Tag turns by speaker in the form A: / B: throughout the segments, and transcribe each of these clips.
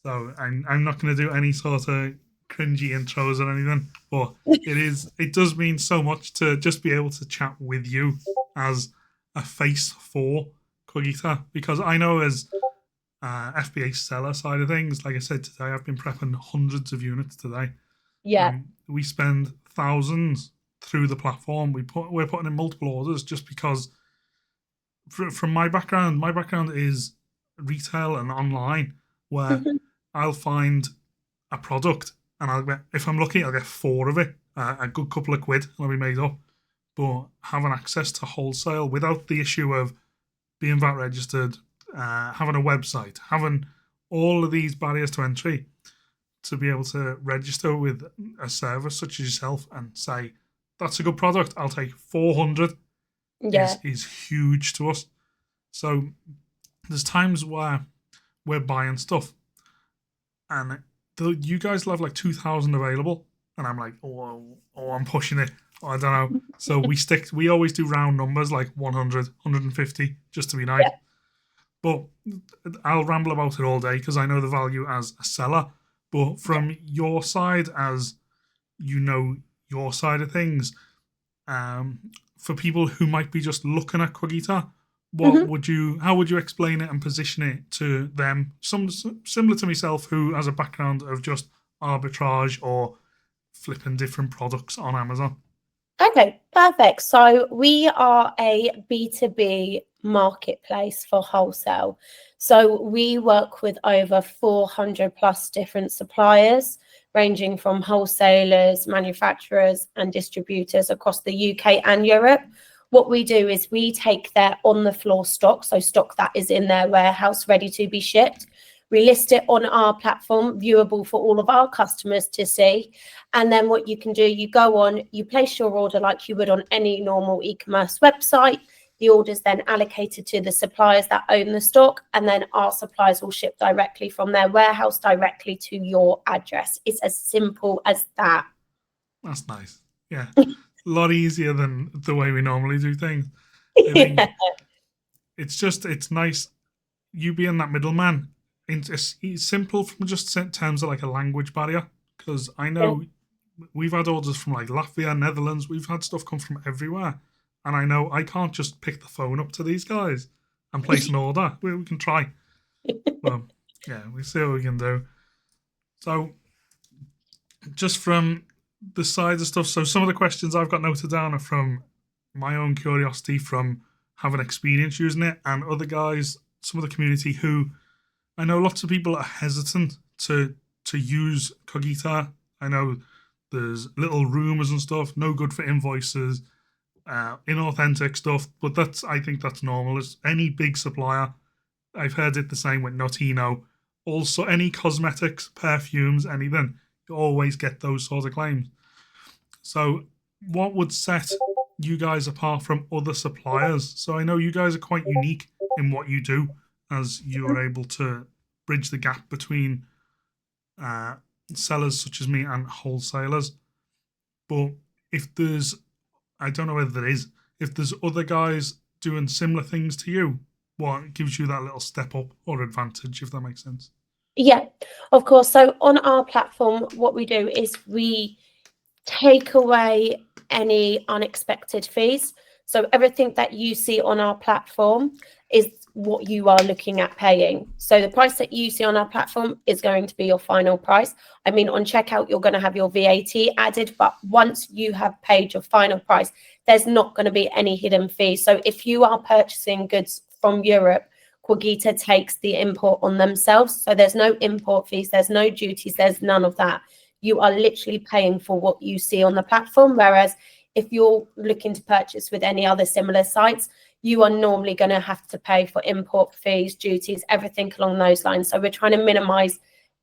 A: So I'm not going to do any sort of cringy intros or anything, but it does mean so much to just be able to chat with you as a face for Qogita, because I know as FBA seller side of things, like I said today, I've been prepping hundreds of units today.
B: Yeah.
A: We spend thousands through the platform. We're putting in multiple orders just because from my background is retail and online, where
B: Mhm.
A: I'll find a product and if I'm lucky, I'll get four of it, a good couple of quid, and I'll be made up. But having access to wholesale without the issue of being VAT registered, having a website, having all of these barriers to entry, to be able to register with a service such as yourself and say, that's a good product, I'll take 400,
B: Yeah.
A: is huge to us. So there's times where we're buying stuff and you guys will have like 2,000 available, and I'm like, I'm pushing it. I don't know. So we always do round numbers like 100, 150, just to be nice.
B: Yeah.
A: But I'll ramble about it all day because I know the value as a seller. But from your side, as you know your side of things, for people who might be just looking at Qogita,
B: Mhm.
A: how would you explain it and position it to them? Some similar to myself, who has a background of just arbitrage or flipping different products on Amazon.
B: Okay, perfect. So we are a B2B marketplace for wholesale. So we work with over 400 plus different suppliers, ranging from wholesalers, manufacturers, and distributors across the UK and Europe. What we do is we take their on the floor stock, so stock that is in their warehouse ready to be shipped. We list it on our platform, viewable for all of our customers to see. And then what you can do, you go on, you place your order like you would on any normal e-commerce website. The order is then allocated to the suppliers that own the stock, and then our suppliers will ship directly from their warehouse directly to your address. It's as simple as that.
A: That's nice. Yeah, a lot easier than the way we normally do things. I think
B: Yeah.
A: it's nice you being that middleman. It's simple from just in terms of like a language barrier, because I know we've had orders from like Latvia, Netherlands. We've had stuff come from everywhere, and I know I can't just pick the phone up to these guys and place an order. We can try, but yeah, we see what we can do. So just from the side of stuff, so some of the questions I've got noted down are from my own curiosity from having experience using it, and other guys, some of the community who I know lots of people are hesitant to use Qogita. I know there's little rumors and stuff, no good for invoices, inauthentic stuff, but I think that's normal. As any big supplier, I've heard it the same with Notino. Also, any cosmetics, perfumes, anything, you always get those sort of claims. So, what would set you guys apart from other suppliers? So, I know you guys are quite unique in what you do, as you are able to bridge the gap between uh, sellers such as me and wholesalers. But if there's, I don't know whether there is, if there's other guys doing similar things to you, what gives you that little step up or advantage, if that makes sense?
B: Yeah, of course. So on our platform, what we do is we take away any unexpected fees. So everything that you see on our platform is what you are looking at paying. So the price that you see on our platform is going to be your final price. I mean, on checkout, you're going to have your VAT added, but once you have paid your final price, there's not going to be any hidden fees. So if you are purchasing goods from Europe, Qogita takes the import on themselves. So there's no import fees, there's no duties, there's none of that. You are literally paying for what you see on the platform. Whereas if you're looking to purchase with any other similar sites, you are normally going to have to pay for import fees, duties, everything along those lines. So we're trying to minimize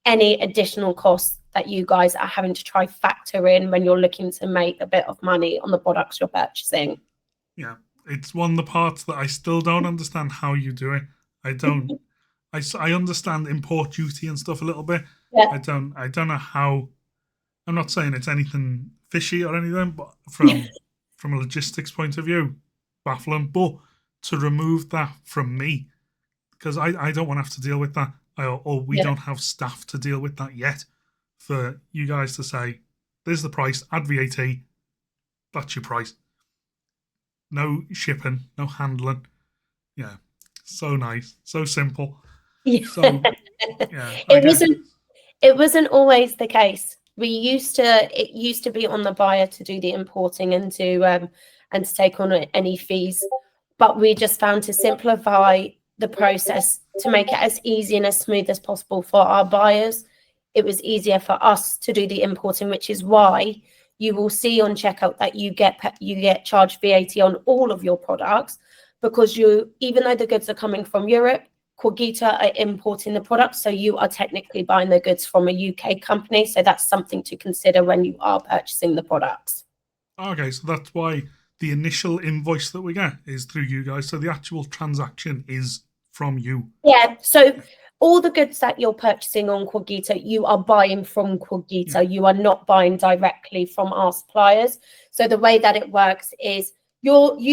B: any additional costs that you guys are having to try factor in when you're looking to make a bit of money on the products you're purchasing.
A: Yeah, it's one of the parts that I still don't understand how you do it. I don't. I understand import duty and stuff a little bit.
B: Yeah.
A: I don't know how. I'm not saying it's anything fishy or anything, but from a logistics point of view, baffling. But to remove that from me, because I don't want to have to deal with that. or we don't have staff to deal with that yet. For you guys to say, "There's the price. Add VAT. That's your price. No shipping, no handling." Yeah, so nice, so simple.
B: Yeah.
A: So yeah, I
B: It
A: guess
B: wasn't always the case. It used to be on the buyer to do the importing and to take on any fees, but we just found to simplify the process to make it as easy and as smooth as possible for our buyers. It was easier for us to do the importing, which is why you will see on checkout that you get charged VAT on all of your products, because even though the goods are coming from Europe, Qogita are importing the product, so you are technically buying the goods from a UK company. So that's something to consider when you are purchasing the products.
A: okay. So that's why the initial invoice that we get is through you guys. So the actual transaction is from you.
B: Yeah. So all the goods that you're purchasing on Qogita, you are buying from Qogita.
A: Yeah.
B: You are not buying directly from our suppliers. So the way that it works is you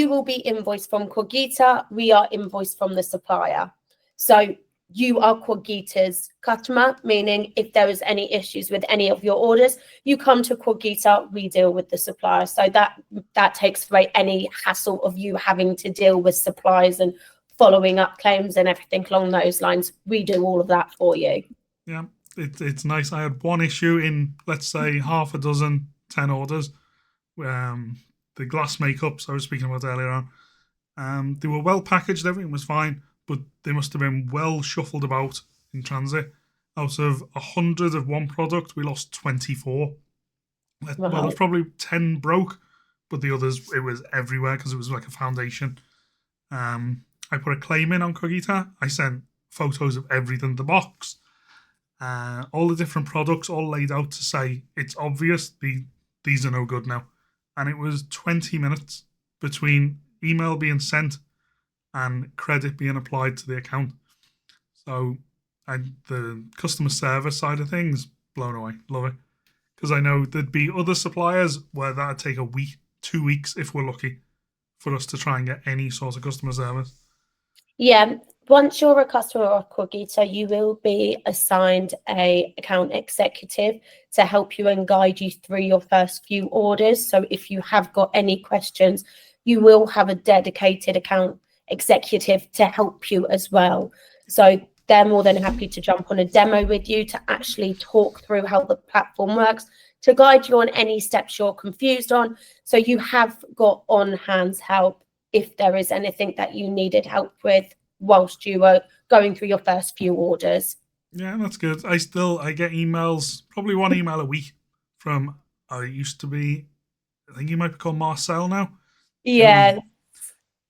B: will be invoiced from Qogita. We are invoiced from the supplier. So you are Qogita's customer, meaning if there is any issues with any of your orders, you come to Qogita, we deal with the supplier. So that takes away any hassle of you having to deal with suppliers and following up claims and everything along those lines. We do all of that for you.
A: Yeah, it's nice. I had one issue in, let's say, half a dozen, 10 orders. The glass makeups I was speaking about earlier on. They were well packaged, everything was fine, but they must have been well shuffled about in transit. Out of 100 of one product, we lost 24. Well, there's probably 10 broke, but the others, it was everywhere because it was like a foundation. I put a claim in on Qogita. I sent photos of everything in the box, all the different products, all laid out to say it's obvious these are no good now. And it was 20 minutes between email being sent and credit being applied to the account. So the customer service side of things, blown away. Love it. Because I know there'd be other suppliers where that'd take a week, 2 weeks if we're lucky, for us to try and get any sort of customer service.
B: Yeah, once you're a customer of Qogita, you will be assigned a account executive to help you and guide you through your first few orders. So if you have got any questions, you will have a dedicated account executive to help you as well. So they're more than happy to jump on a demo with you to actually talk through how the platform works, to guide you on any steps you're confused on. So you have got on-hand help if there is anything that you needed help with whilst you were going through your first few orders.
A: Yeah, that's good. I get emails, probably one email a week from, I used to be, I think he might be called Marcel now.
B: Yeah.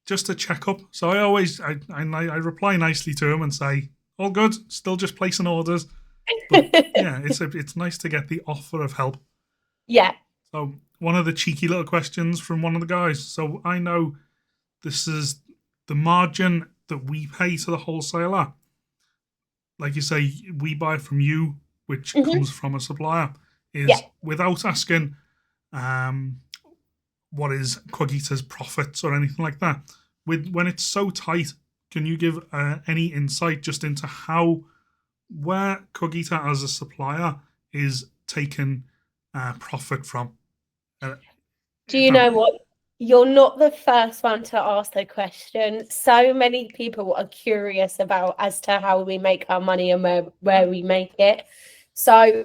A: Just to check up. So I reply nicely to him and say, all good, still just placing orders. But yeah, it's nice to get the offer of help.
B: Yeah.
A: So one of the cheeky little questions from one of the guys. So I know this is the margin that we pay to the wholesaler. Like you say, we buy from you, which comes from a supplier, is without asking what is Qogita's profits or anything like that. When it's so tight, can you give any insight just into where Qogita as a supplier is taking profit from?
B: Do you know what? You're not the first one to ask the question. So many people are curious about as to how we make our money and where we make it. So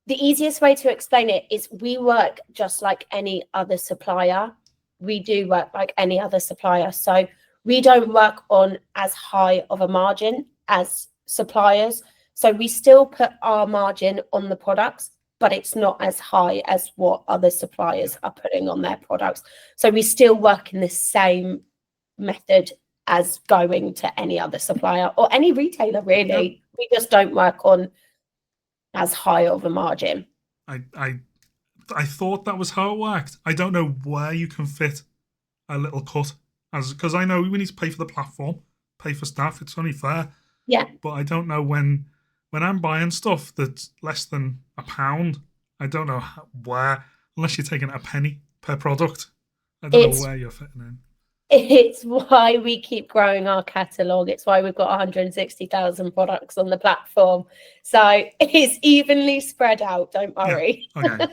B: the easiest way to explain it is we work just like any other supplier. We do work like any other supplier. So we don't work on as high of a margin as suppliers. So we still put our margin on the products, but it's not as high as what other suppliers are putting on their products. So we still work in the same method as going to any other supplier or any retailer, really. Yep. We just don't work on as high of a margin.
A: I thought that was how it worked. I don't know where you can fit a little cut, because I know we need to pay for the platform, pay for staff. It's only fair.
B: Yeah.
A: But I don't know when I'm buying stuff that's less than £1, I don't know where, unless you're taking a penny per product. I don't know where you're fitting in.
B: It's why we keep growing our catalogue. It's why we've got 160,000 products on the platform. So it's evenly spread out, don't worry.
A: Yeah.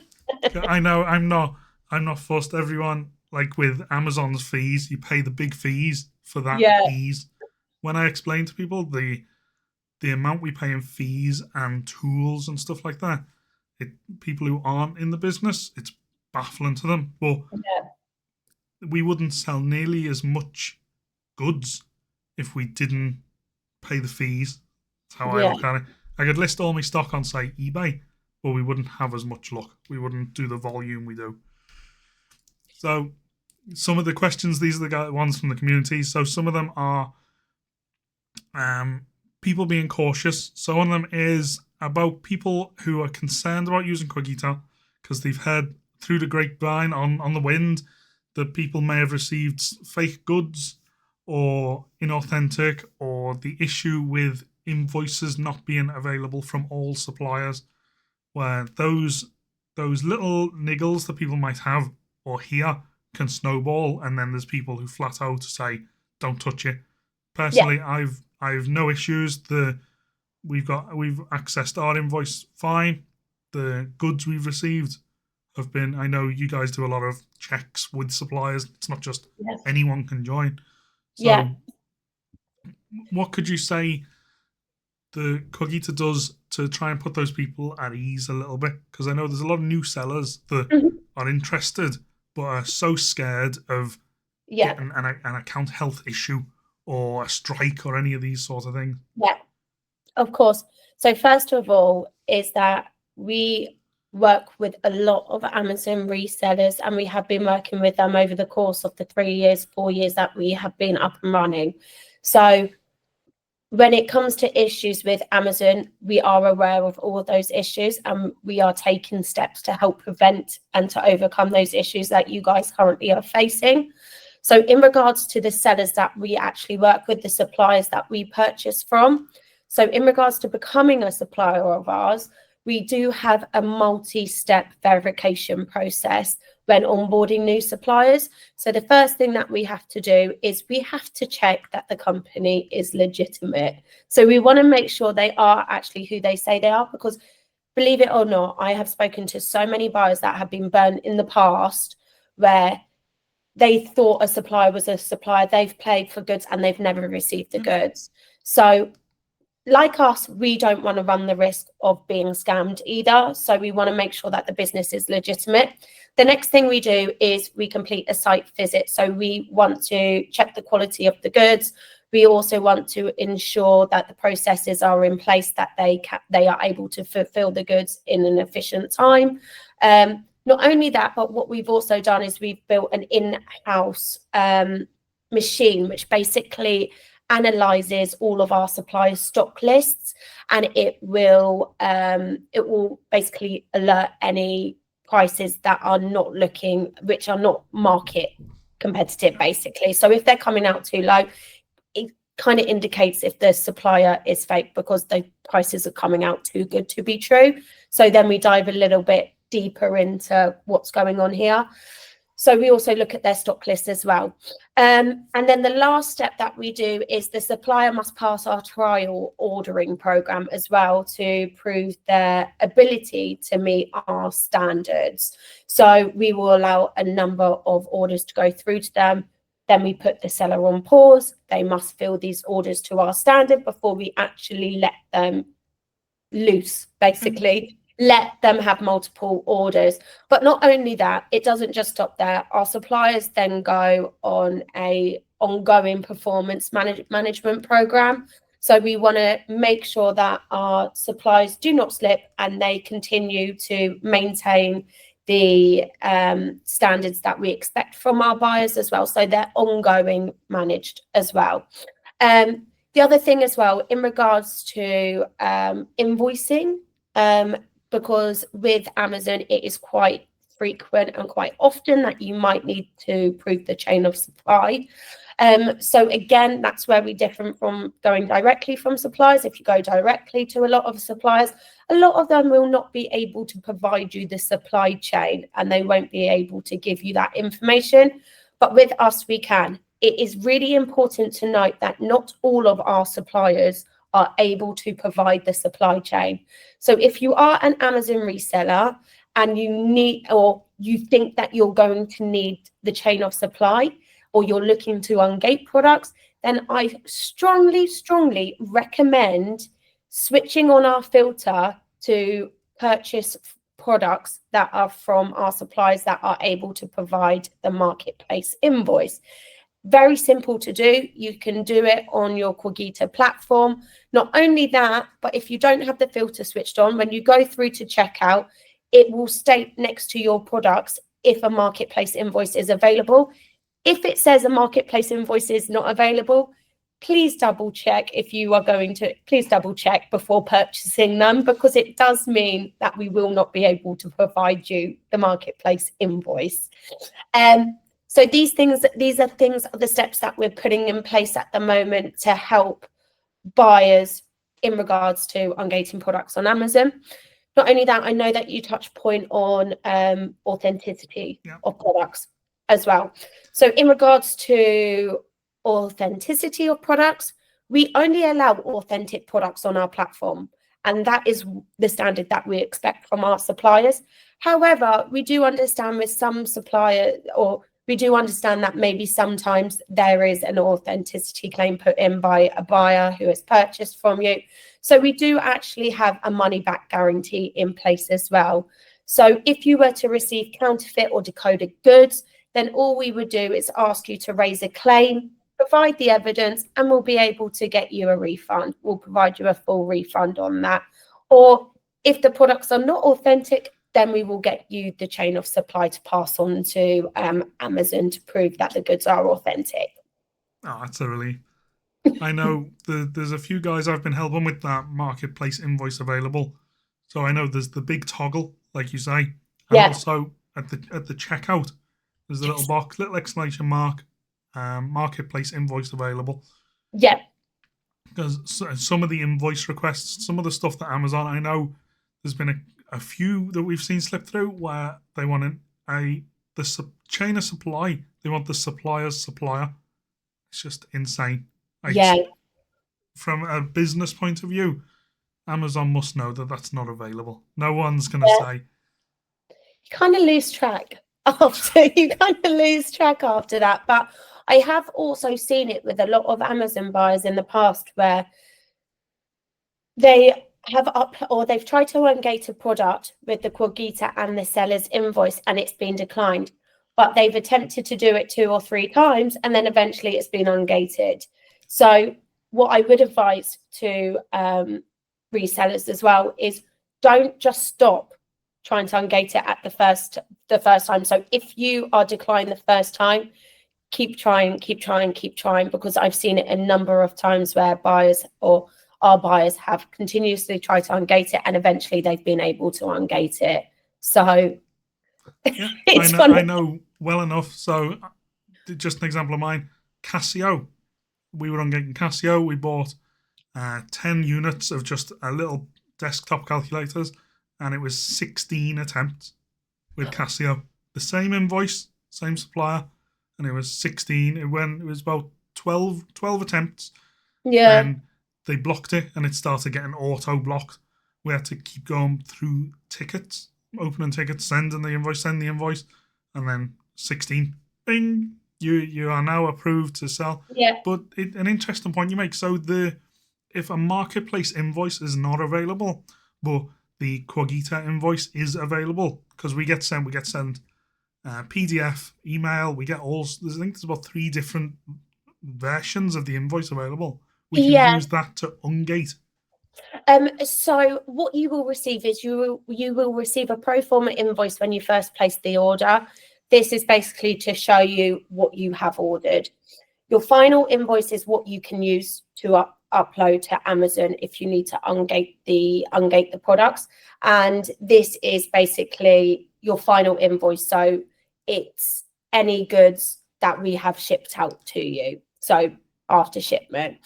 A: Okay. I know I'm not fussed. Everyone, like with Amazon's fees, you pay the big fees for that ease. When I explain to people the amount we pay in fees and tools and stuff like that, people who aren't in the business, it's baffling to them. But we wouldn't sell nearly as much goods if we didn't pay the fees. That's how I look at it. I could list all my stock on, say, eBay, but we wouldn't have as much luck. We wouldn't do the volume we do. So some of the questions, these are the ones from the community. So some of them are people being cautious. So one of them is about people who are concerned about using Qogita because they've heard through the grapevine on the wind that people may have received fake goods or inauthentic, or the issue with invoices not being available from all suppliers, where those little niggles that people might have or hear can snowball, and then there's people who flat out say, don't touch it. Personally, I've no issues. We've accessed our invoice fine. The goods we've received have been, I know you guys do a lot of checks with suppliers. It's not just anyone can join. So what could you say the Qogita does to try and put those people at ease a little bit? Because I know there's a lot of new sellers that are interested but are so scared of getting an account health issue or a strike or any of these sorts of things.
B: Yeah, of course. So first of all is that we work with a lot of Amazon resellers, and we have been working with them over the course of the 3 years, 4 years that we have been up and running. So when it comes to issues with Amazon, we are aware of all of those issues, and we are taking steps to help prevent and to overcome those issues that you guys currently are facing. So in regards to the sellers that we actually work with, the suppliers that we purchase from, so in regards to becoming a supplier of ours, we do have a multi-step verification process when onboarding new suppliers. So the first thing that we have to do is we have to check that the company is legitimate. So we want to make sure they are actually who they say they are, because believe it or not, I have spoken to so many buyers that have been burned in the past where they thought a supplier was a supplier, they've paid for goods and they've never received the goods. So like us, we don't want to run the risk of being scammed either. So we want to make sure that the business is legitimate. The next thing we do is we complete a site visit. So we want to check the quality of the goods. We also want to ensure that the processes are in place, that they are able to fulfill the goods in an efficient time. Not only that, but what we've also done is we've built an in-house machine, which basically analyzes all of our supplier stock lists, and it will basically alert any prices that are not which are not market competitive, basically. So if they're coming out too low, it kind of indicates if the supplier is fake, because the prices are coming out too good to be true. So then we dive a little bit deeper into what's going on here. So we also look at their stock list as well. And then the last step that we do is the supplier must pass our trial ordering program as well to prove their ability to meet our standards. So we will allow a number of orders to go through to them. Then we put the seller on pause. They must fill these orders to our standard before we actually let them loose, basically. Let them have multiple orders. But not only that, it doesn't just stop there. Our suppliers then go on a ongoing performance management program. So we want to make sure that our suppliers do not slip and they continue to maintain the standards that we expect from our buyers as well. So they're ongoing managed as well. The other thing as well, in regards to invoicing, because with Amazon, it is quite frequent and quite often that you might need to prove the chain of supply. So again, that's where we differ from going directly from suppliers. If you go directly to a lot of suppliers, a lot of them will not be able to provide you the supply chain, and they won't be able to give you that information. But with us, we can. it is really important to note that not all of our suppliers are able to provide the supply chain. So if you are an Amazon reseller and you need, or you think that you're going to need the chain of supply, or you're looking to ungate products, then I strongly, strongly recommend switching on our filter to purchase products that are from our suppliers that are able to provide the marketplace invoice. Very simple to do. You can do it on your Qogita platform. Not only that, but if you don't have the filter switched on, when you go through to checkout, it will state next to your products if a marketplace invoice is available. If it says a marketplace invoice is not available, please double check please double check before purchasing them, because it does mean that we will not be able to provide you the marketplace invoice. So these are the steps that we're putting in place at the moment to help buyers in regards to ungating products on Amazon. Not only that, I know that you touched point on authenticity of products as well. So in regards to authenticity of products, we only allow authentic products on our platform, and that is the standard that we expect from our suppliers. However, we do understand with some suppliers, or we do understand that maybe sometimes there is an authenticity claim put in by a buyer who has purchased from you. So we do actually have a money back guarantee in place as well. So if you were to receive counterfeit or decoded goods, then all we would do is ask you to raise a claim, provide the evidence, and we'll be able to get you a refund. We'll provide you a full refund on that. Or if the products are not authentic, then we will get you the chain of supply to pass on to Amazon to prove that the goods are authentic.
A: Oh, that's a relief. I know there's a few guys I've been helping with that marketplace invoice available. So I know there's the big toggle, like you say, and also at the checkout, there's a little box, little exclamation mark, marketplace invoice available.
B: Yeah.
A: Because some of the invoice requests, some of the stuff that Amazon, I know there's been a few that we've seen slip through where they want the chain of supply. They want the supplier's supplier. It's just insane. From a business point of view, Amazon must know that that's not available. No one's going to say.
B: You kind of lose track after that. But I have also seen it with a lot of Amazon buyers in the past where they have they've tried to ungate a product with the Qogita and the seller's invoice, and it's been declined. But they've attempted to do it 2 or 3 times, and then eventually it's been ungated. So what I would advise to resellers as well is don't just stop trying to ungate it at the first time. So if you are declined the first time, keep trying, because I've seen it a number of times where buyers or our buyers have continuously tried to ungate it, and eventually they've been able to ungate it. So
A: yeah, I know well enough. So just an example of mine, Casio. We were ungating Casio. We bought 10 units of just a little desktop calculators, and it was 16 attempts with Casio. The same invoice, same supplier, and it was 16. It was about 12 attempts.
B: Yeah.
A: And they blocked it, and it started getting auto-blocked. We had to keep going through tickets, opening tickets, sending the invoice, and then 16. Bing! You are now approved to sell.
B: Yeah.
A: But an interesting point you make. So if a marketplace invoice is not available, but the Qogita invoice is available, because we get sent PDF, email, I think there's about 3 different versions of the invoice available. We can use that to ungate.
B: So what you will receive is you will receive a pro forma invoice when you first place the order. This is basically to show you what you have ordered. Your final invoice is what you can use to upload to Amazon if you need to ungate the products. And this is basically your final invoice. So it's any goods that we have shipped out to you. So after shipment.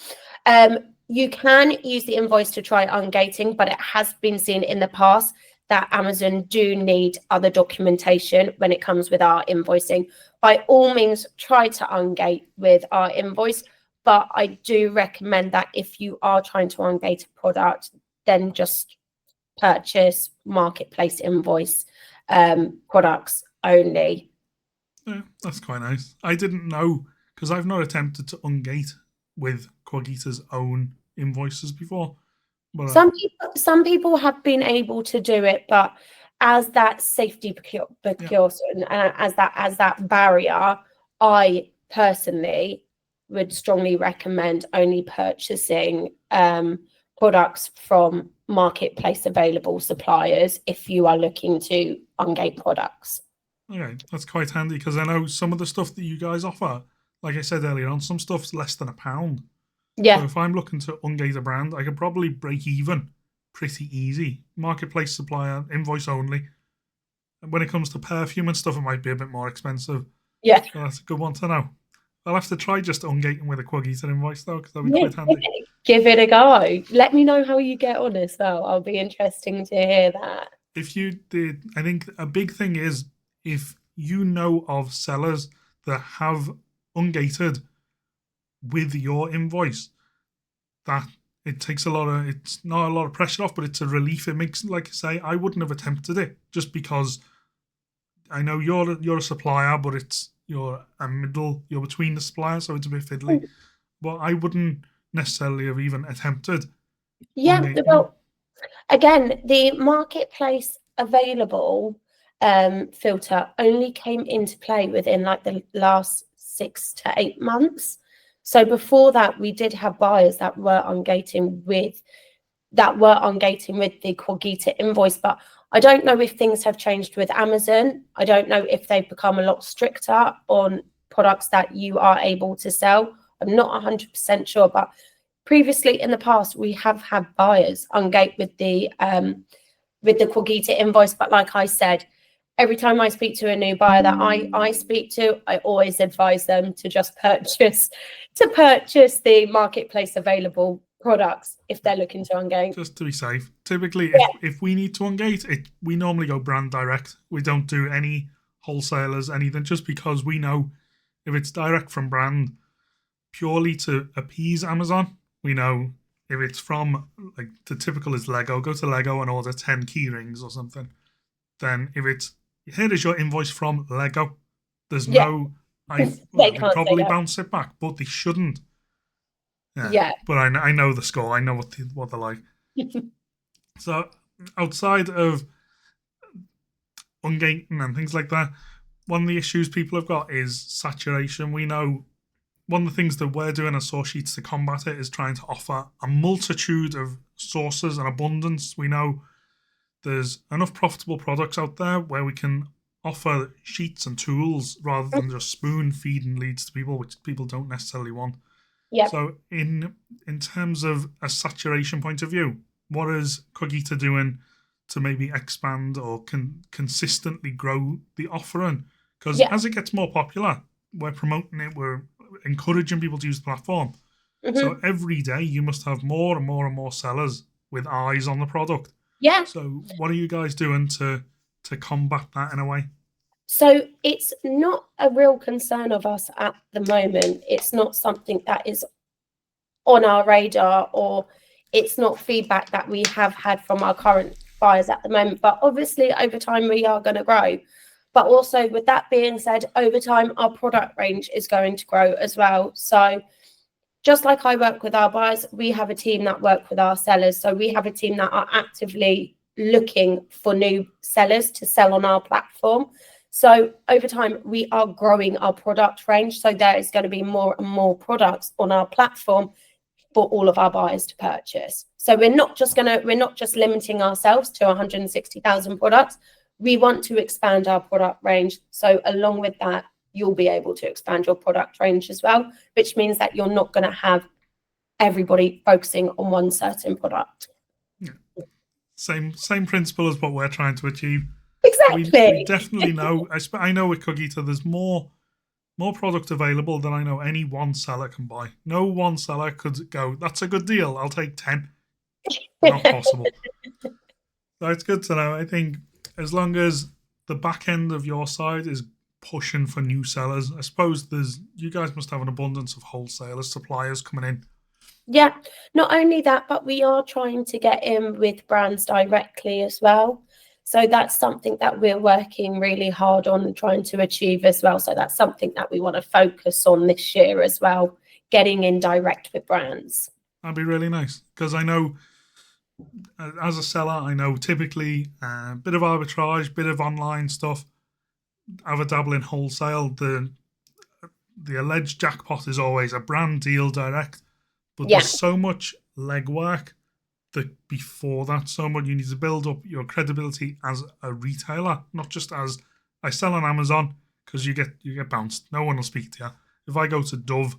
B: You can use the invoice to try ungating, but it has been seen in the past that Amazon do need other documentation when it comes with our invoicing. By all means, try to ungate with our invoice, but I do recommend that if you are trying to ungate a product, then just purchase marketplace invoice products only.
A: Yeah, that's quite nice. I didn't know, because I've not attempted to ungate with Qogita's own invoices before. But
B: some people have been able to do it, but as that safety precaution and as that barrier, I personally would strongly recommend only purchasing products from marketplace available suppliers if you are looking to ungate products.
A: Okay, that's quite handy, because I know some of the stuff that you guys offer, like I said earlier on, some stuff's less than £1.
B: Yeah.
A: So if I'm looking to ungate a brand, I could probably break even pretty easy. Marketplace supplier, invoice only. And when it comes to perfume and stuff, it might be a bit more expensive.
B: Yeah.
A: So that's a good one to know. I'll have to try just ungating with a Qogita invoice, though, because that'll be quite handy.
B: Give it a go. Let me know how you get on as well. I'll be interesting to hear that.
A: If you did, I think a big thing is if you know of sellers that have ungated with your invoice, that it takes it's not a lot of pressure off, but it's a relief. It makes, like I say, I wouldn't have attempted it just because I know you're a supplier, but you're between the suppliers, so it's a bit fiddly. But I wouldn't necessarily have even attempted.
B: Yeah, well, again, the marketplace available filter only came into play within like the last 6 to 8 months. So before that, we did have buyers that were ungating with the Qogita invoice, but I don't know if things have changed with Amazon. I don't know if they've become a lot stricter on products that you are able to sell. I'm not 100% sure, but previously in the past, we have had buyers ungate with the Qogita invoice. But like I said, every time I speak to a new buyer that I speak to, I always advise them to just purchase the marketplace available products if they're looking to ungate.
A: Just to be safe. Typically, if we need to ungate, we normally go brand direct. We don't do any wholesalers, anything, just because we know if it's direct from brand, purely to appease Amazon, we know if it's from, like, the typical is Lego, go to Lego and order 10 key rings or something. Then if it's, here is your invoice from Lego, there's no, they probably bounce it back, but they shouldn't. Yeah. But I know the score. I know what they're like. So outside of ungating and things like that, one of the issues people have got is saturation. We know one of the things that we're doing as SourceSheets to combat it is trying to offer a multitude of sources and abundance. We know there's enough profitable products out there where we can offer sheets and tools rather than just spoon feeding leads to people, which people don't necessarily want.
B: Yeah.
A: So in terms of a saturation point of view, what is Qogita doing to maybe expand or consistently grow the offering? Because as it gets more popular, we're promoting it, we're encouraging people to use the platform. So every day you must have more and more and more sellers with eyes on the product.
B: Yeah.
A: So what are you guys doing to combat that in a way?
B: So it's not a real concern of us at the moment. It's not something that is on our radar, or it's not feedback that we have had from our current buyers at the moment. But obviously over time we are going to grow. But also, with that being said, over time our product range is going to grow as well. So just like I work with our buyers, we have a team that work with our sellers. So we have a team that are actively looking for new sellers to sell on our platform. So over time, we are growing our product range. So there is going to be more and more products on our platform for all of our buyers to purchase. So we're not just limiting ourselves to 160,000 products. We want to expand our product range. So along with that, you'll be able to expand your product range as well, which means that you're not going to have everybody focusing on one certain product.
A: Yeah. Same principle as what we're trying to achieve.
B: Exactly.
A: We definitely know. I know with Qogita, there's more product available than I know any one seller can buy. No one seller could go, that's a good deal, I'll take 10. Not possible. That's good to know. I think as long as the back end of your side is pushing for new sellers, I suppose you guys must have an abundance of wholesalers, suppliers coming in.
B: Yeah, not only that, but we are trying to get in with brands directly as well. So that's something that we're working really hard on trying to achieve as well. So that's something that we want to focus on this year as well, getting in direct with brands.
A: That'd be really nice because I know as a seller, I know typically a bit of arbitrage, bit of online stuff. Have a dabble in wholesale. The alleged jackpot is always a brand deal direct, but
B: Yeah,
A: there's so much legwork that before that, so much you need to build up your credibility as a retailer, not just as I sell on Amazon because you get bounced. No one will speak to you. If I go to Dove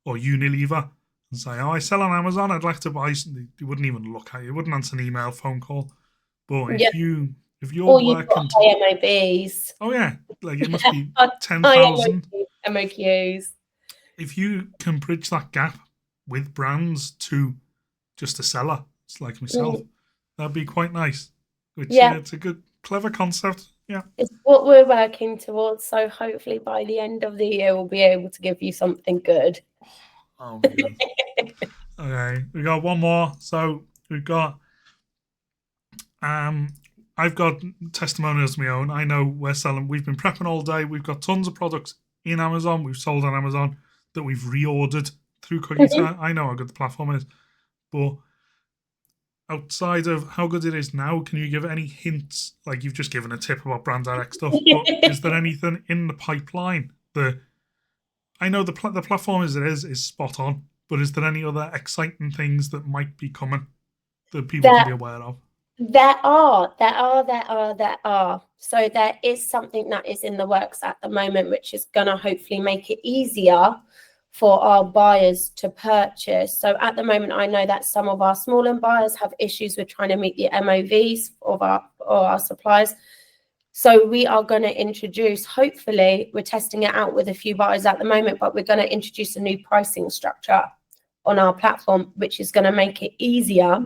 A: or Unilever and say, "Oh, I sell on Amazon. I'd like to buy," something, you wouldn't even look at you. You wouldn't answer an email, phone call. But
B: yeah.
A: if you're
B: Or you've got
A: working,
B: high MOBs.
A: oh yeah, like it must be
B: High
A: 10,000.
B: MOQs.
A: If you can bridge that gap with brands to just a seller, it's like myself, that'd be quite nice. Which
B: Yeah,
A: it's a good, clever concept. Yeah.
B: it's what we're working towards. So hopefully by the end of the year, we'll be able to give you something good.
A: Oh my god. Okay, we got one more. So we've got I've got testimonials of my own. I know we're selling. We've been prepping all day. We've got tons of products in Amazon. We've sold on Amazon that we've reordered through Qogita. I know how good the platform is, but outside of how good it is now, can you give any hints? Like you've just given a tip about brand direct stuff, but is there anything in the pipeline that I know the platform as it is spot on, but is there any other exciting things that might be coming that people can be aware of?
B: There are. So there is something that is in the works at the moment, which is going to hopefully make it easier for our buyers to purchase. So at the moment, I know that some of our smaller buyers have issues with trying to meet the MOVs of our suppliers. So we are going to introduce, hopefully, we're testing it out with a few buyers at the moment, but we're going to introduce a new pricing structure on our platform, which is going to make it easier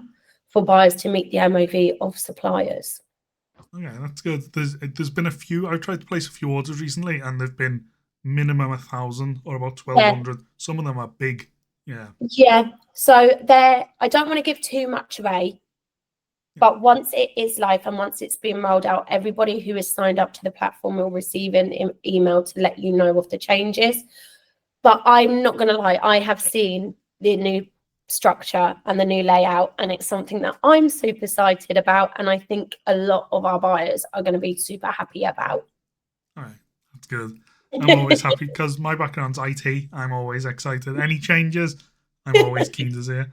B: for buyers to meet the MOV of suppliers.
A: Okay, that's good. There's been a few. I've tried to place a few orders recently, and they've been minimum 1,000 or about 1,200. Some of them are big. Yeah.
B: Yeah. So I don't want to give too much away, but once it is live and once it's been rolled out, everybody who is signed up to the platform will receive an email to let you know of the changes. But I'm not going to lie, I have seen the new structure and the new layout, and it's something that I'm super excited about, and I think a lot of our buyers are going to be super happy about.
A: All right, that's good. I'm always happy because my background's IT. I'm always excited. Any changes, I'm always keen to see it.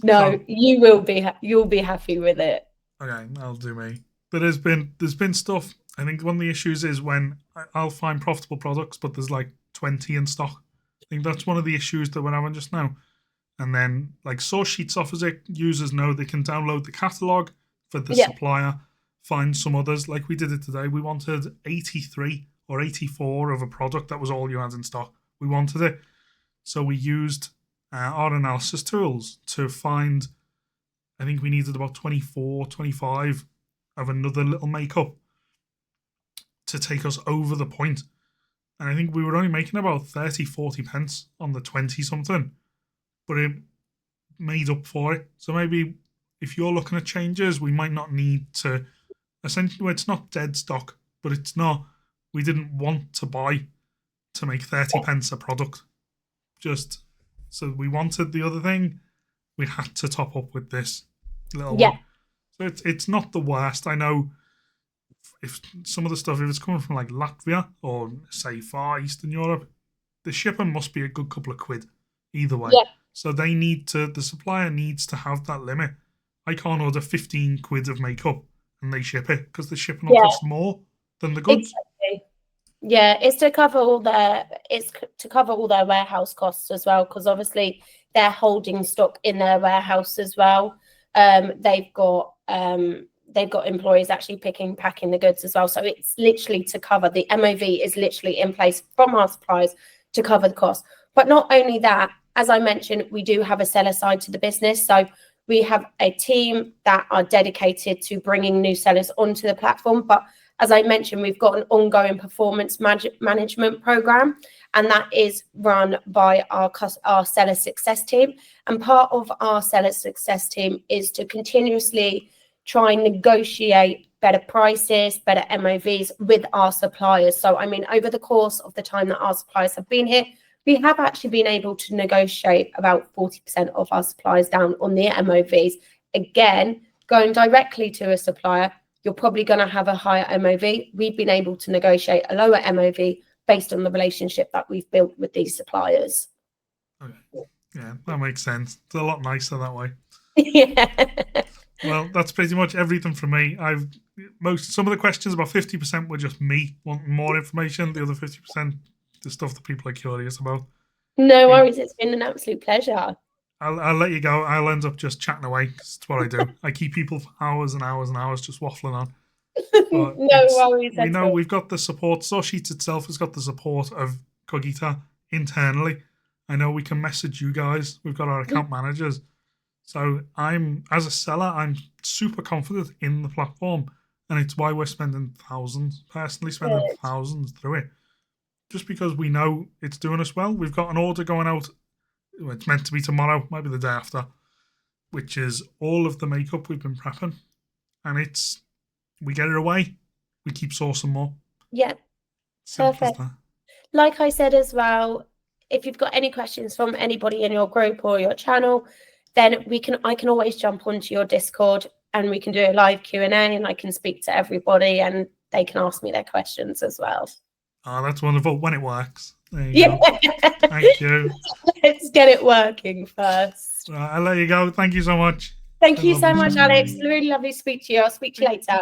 B: No,
A: So,
B: you'll be happy with it.
A: Okay, that'll do me. But there's been stuff. I think one of the issues is when I'll find profitable products, but there's like 20 in stock. I think that's one of the issues that we're having just now. And then, like SourceSheets offers it, users know they can download the catalog for the supplier, find some others. Like we did it today. We wanted 83 or 84 of a product that was all you had in stock. We wanted it. So we used our analysis tools to find, I think we needed about 24, 25 of another little makeup to take us over the point. And I think we were only making about 30, 40 pence on the 20 something. But it made up for it. So maybe if you're looking at changes, we might not need to. Essentially, it's not dead stock, but it's not. We didn't want to buy to make 30 pence a product. Just so we wanted the other thing, we had to top up with this little one. So it's not the worst. I know if some of the stuff, if it's coming from like Latvia or say Far Eastern Europe, the shipping must be a good couple of quid either way. So the supplier needs to have that limit. I can't order 15 quid of makeup and they ship it because the shipping will cost more than the goods.
B: Exactly. Yeah, it's to cover all their warehouse costs as well, because obviously they're holding stock in their warehouse as well. They've got employees actually packing the goods as well. So it's literally to cover the MOV is literally in place from our suppliers to cover the cost. But not only that, as I mentioned, we do have a seller side to the business. So We have a team that are dedicated to bringing new sellers onto the platform. But as I mentioned, we've got an ongoing performance management program, and that is run by our seller success team. And part of our seller success team is to continuously try and negotiate better prices, better MOVs with our suppliers. So, I mean, over the course of the time that our suppliers have been here, we have actually been able to negotiate about 40% of our suppliers down on the MOVs. Again, going directly to a supplier, you're probably going to have a higher MOV. We've been able to negotiate a lower MOV based on the relationship that we've built with these suppliers.
A: Okay. Yeah, that makes sense. It's a lot nicer that way.
B: Yeah.
A: Well, that's pretty much everything from me. Some of the questions, about 50% were just me wanting more information. The other 50%, the stuff that people are curious about.
B: No worries. It's been an absolute pleasure.
A: I'll let you go. I'll end up just chatting away because it's what I do. I keep people for hours and hours and hours just waffling on.
B: No worries.
A: We know we've got the support. SourceSheets itself has got the support of Qogita internally. I know we can message you guys. We've got our account managers. So as a seller, I'm super confident in the platform, and it's why we're spending thousands, personally spending thousands through it, just because we know it's doing us well. We've got an order going out. It's meant to be tomorrow, maybe the day after, which is all of the makeup we've been prepping, and we get it away. We keep sourcing more.
B: Yeah, perfect. Like I said as well, if you've got any questions from anybody in your group or your channel, then I can always jump onto your Discord and we can do a live Q&A, and I can speak to everybody and they can ask me their questions as well.
A: Oh, that's wonderful when it works. There you go. Thank you.
B: Let's get it working first.
A: Right, I'll let you go. Thank you so much.
B: Thank you so much, Alex. Really lovely to speak to you. I'll speak to you later.